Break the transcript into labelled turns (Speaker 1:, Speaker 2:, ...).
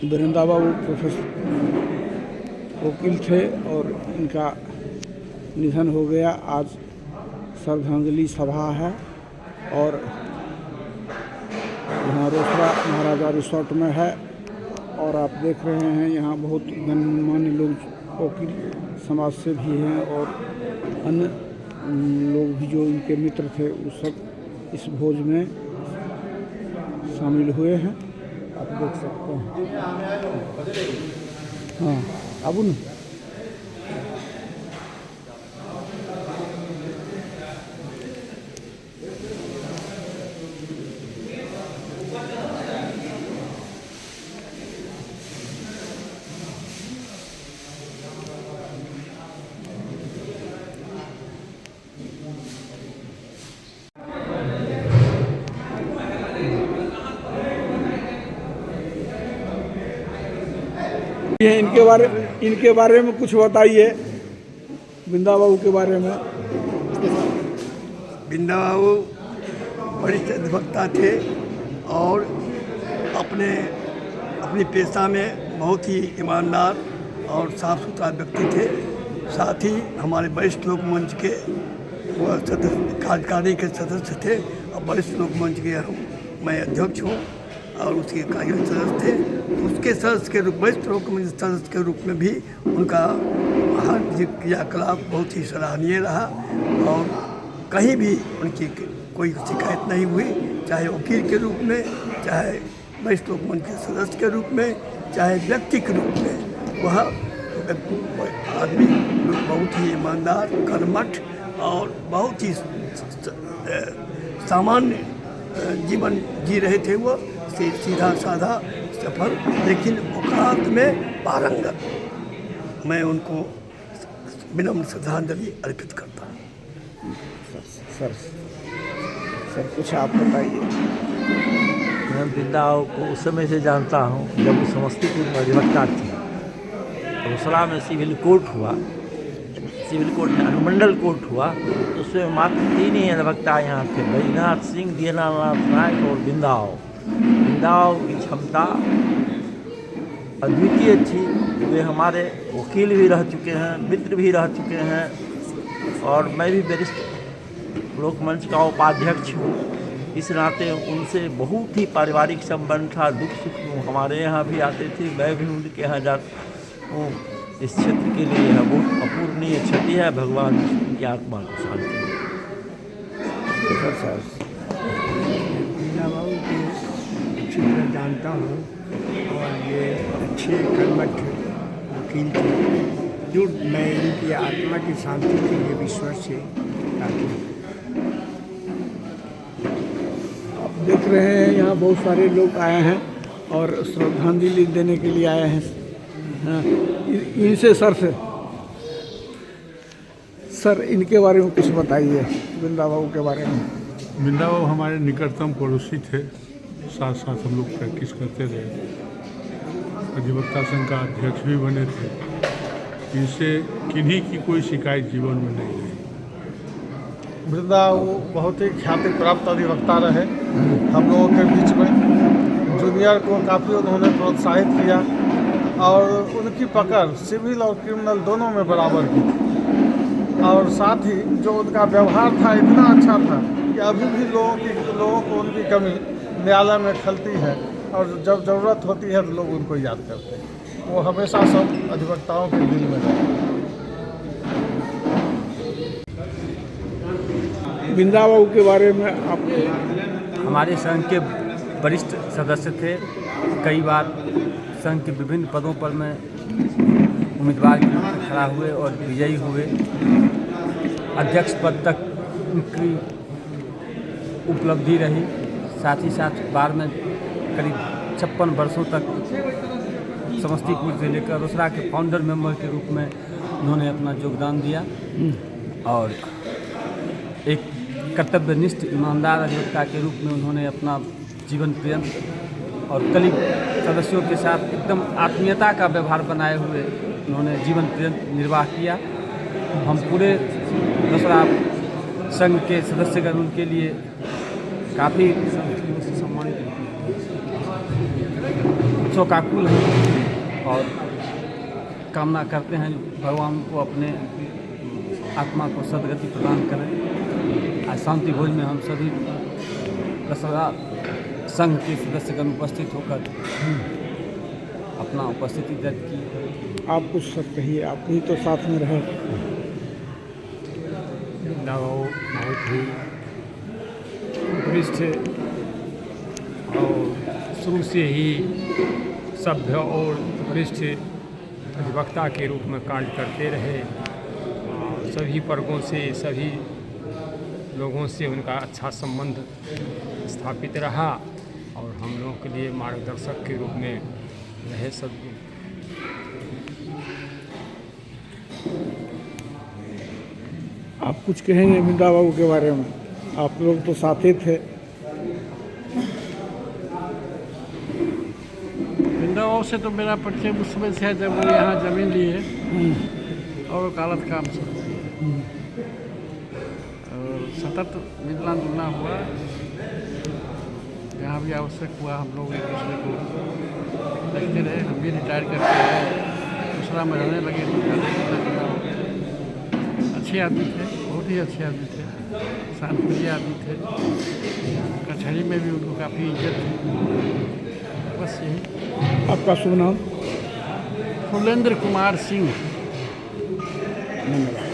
Speaker 1: वृंदा बाबू professor वकील थे और इनका निधन हो गया। आज श्रद्धांजलि सभा है और यहाँ रोसड़ा महाराजा रिसोर्ट में है और आप देख रहे हैं यहाँ बहुत गणमान्य लोग वकील समाज से भी हैं और अन्य लोग भी जो इनके मित्र थे वो सब इस भोज में शामिल हुए हैं। आप देख सकते हैं। हाँ अब न इनके बारे में कुछ बताइए, वृंदा बाबू के बारे में।
Speaker 2: वृंदा बाबू वरिष्ठ अधिवक्ता थे और अपनी पेशा में बहुत ही ईमानदार और साफ सुथरा व्यक्ति थे। साथ ही हमारे वरिष्ठ लोक मंच के वह सदस्य कार्यकारी के सदस्य थे और वरिष्ठ लोक मंच के मैं अध्यक्ष हूँ और उसके कार्यकारी सदस्य थे। उसके सदस्य के रूप वरिष्ठ लोक मंच सदस्य के रूप में भी उनका हर क्रियाकलाप बहुत ही सराहनीय रहा और कहीं भी उनकी कोई शिकायत नहीं हुई, चाहे वकील के रूप में, चाहे वरिष्ठ लोक मंच के सदस्य के रूप में, चाहे व्यक्ति के रूप में। वह आदमी बहुत ही ईमानदार, कर्मठ और बहुत ही सामान्य जीवन जी रहे थे। वो सीधा साधा सफल लेकिन औकात में पारंगत। मैं उनको विनम्र श्रद्धांजलि अर्पित करता हूँ।
Speaker 1: सर कुछ आप बताइए।
Speaker 3: मैं वृंदा को उस समय से जानता हूँ जब वो समस्तीपुर में अधिवक्ता थी। रोसड़ा में सिविल कोर्ट हुआ, सिविल कोर्ट में अनुमंडल कोर्ट हुआ तो उसमें मात्र 3 ही अधिवक्ता यहाँ थे, बैजनाथ सिंह, दीनानाथ नायक और वृंदाव की क्षमता अद्वितीय थी। वे हमारे वकील भी रह चुके हैं, मित्र भी रह चुके हैं और मैं भी वरिष्ठ लोक मंच का उपाध्यक्ष हूँ। इस नाते उनसे बहुत ही पारिवारिक संबंध था। दुख सुख हमारे यहाँ भी आते थे, मैं भी उनके यहाँ जाता हूँ। इस क्षेत्र के लिए यह बहुत अपूर्णीय क्षति है। भगवान की आत्मा को शांति।
Speaker 4: मैं जानता हूँ और ये अच्छे कर्मठ वकील थे जो मैं इनकी आत्मा की शांति के लिए ईश्वर से प्रार्थना।
Speaker 1: आप देख रहे हैं यहाँ बहुत सारे लोग आए हैं और श्रद्धांजलि देने के लिए आए हैं। हाँ, इनसे सर इनके बारे में कुछ बताइए, वृंदा बाबू के बारे में।
Speaker 5: वृंदा बाबू हमारे निकटतम पड़ोसी थे, साथ साथ हम लोग प्रैक्टिस करते रहे। अधिवक्ता संघ का अध्यक्ष भी बने थे। इनसे किन्हीं की कोई शिकायत जीवन में नहीं रही।
Speaker 6: वृंदा वो बहुत ही ख्याति प्राप्त अधिवक्ता रहे हम लोगों के बीच में। जूनियर को काफ़ी उन्होंने प्रोत्साहित किया और उनकी पकड़ सिविल और क्रिमिनल दोनों में बराबर की थी और साथ ही जो उनका व्यवहार था इतना अच्छा था कि अभी भी लोगों को उनकी कमी न्यायालय में खलती है और जब ज़रूरत होती है तो लोग उनको याद करते हैं। वो हमेशा सब अधिवक्ताओं के दिल में रहे।
Speaker 1: वृंदा बाबू के बारे में आप।
Speaker 7: हमारे संघ के वरिष्ठ सदस्य थे। कई बार संघ के विभिन्न पदों पर में उम्मीदवार के रूप में खड़ा हुए और विजयी हुए। अध्यक्ष पद तक उनकी उपलब्धि रही। साथ ही साथ बाद में करीब 56 वर्षों तक समस्तीपुर से लेकर रोसड़ा के फाउंडर मेंबर के रूप में उन्होंने अपना योगदान दिया और एक कर्तव्यनिष्ठ ईमानदार अधिवक्ता के रूप में उन्होंने अपना जीवन पर्यंत और कलीग सदस्यों के साथ एकदम आत्मीयता का व्यवहार बनाए हुए उन्होंने जीवन पर्यंत निर्वाह किया। हम पूरे रोसड़ा संघ के सदस्यगण उनके लिए काफ़ी सम्मानित शोकाकुल हैं और कामना करते हैं भगवान को अपने आत्मा को सदगति प्रदान करें। आज शांति भोज में हम सभी दशहरा संघ के सदस्यगण उपस्थित होकर अपना उपस्थिति दर्ज की।
Speaker 1: आप कुछ सब कहिए, आप भी तो साथ में रहे।
Speaker 8: बहुत ही वरिष्ठ और शुरू से ही सभ्य और वरिष्ठ अधिवक्ता के रूप में कार्य करते रहे। सभी वर्गों से, सभी लोगों से उनका अच्छा संबंध स्थापित रहा और हम लोगों के लिए मार्गदर्शक के रूप में रहे सब।
Speaker 1: आप कुछ कहेंगे बिंदा बाबू के बारे में? आप लोग तो साथी थे।
Speaker 9: बिंदा बाबू से तो मेरा परिचय उस समय से है जब वो यहाँ ज़मीन लिए और वकालत काम से, और सतत मिलना जुलना हुआ। जहाँ भी आवश्यक हुआ हम लोग एक दूसरे को देखते रहे। हम भी रिटायर करके आए, दूसरा में रहने लगे। अच्छे आदमी थे, बहुत ही अच्छे आदमी थे, शांतप्रिय आदमी थे। कचहरी में भी उनको काफ़ी इज्जत थी। बस यही।
Speaker 1: आपका शुभ नाम?
Speaker 9: फुलेंद्र कुमार सिंह।
Speaker 1: धन्यवाद।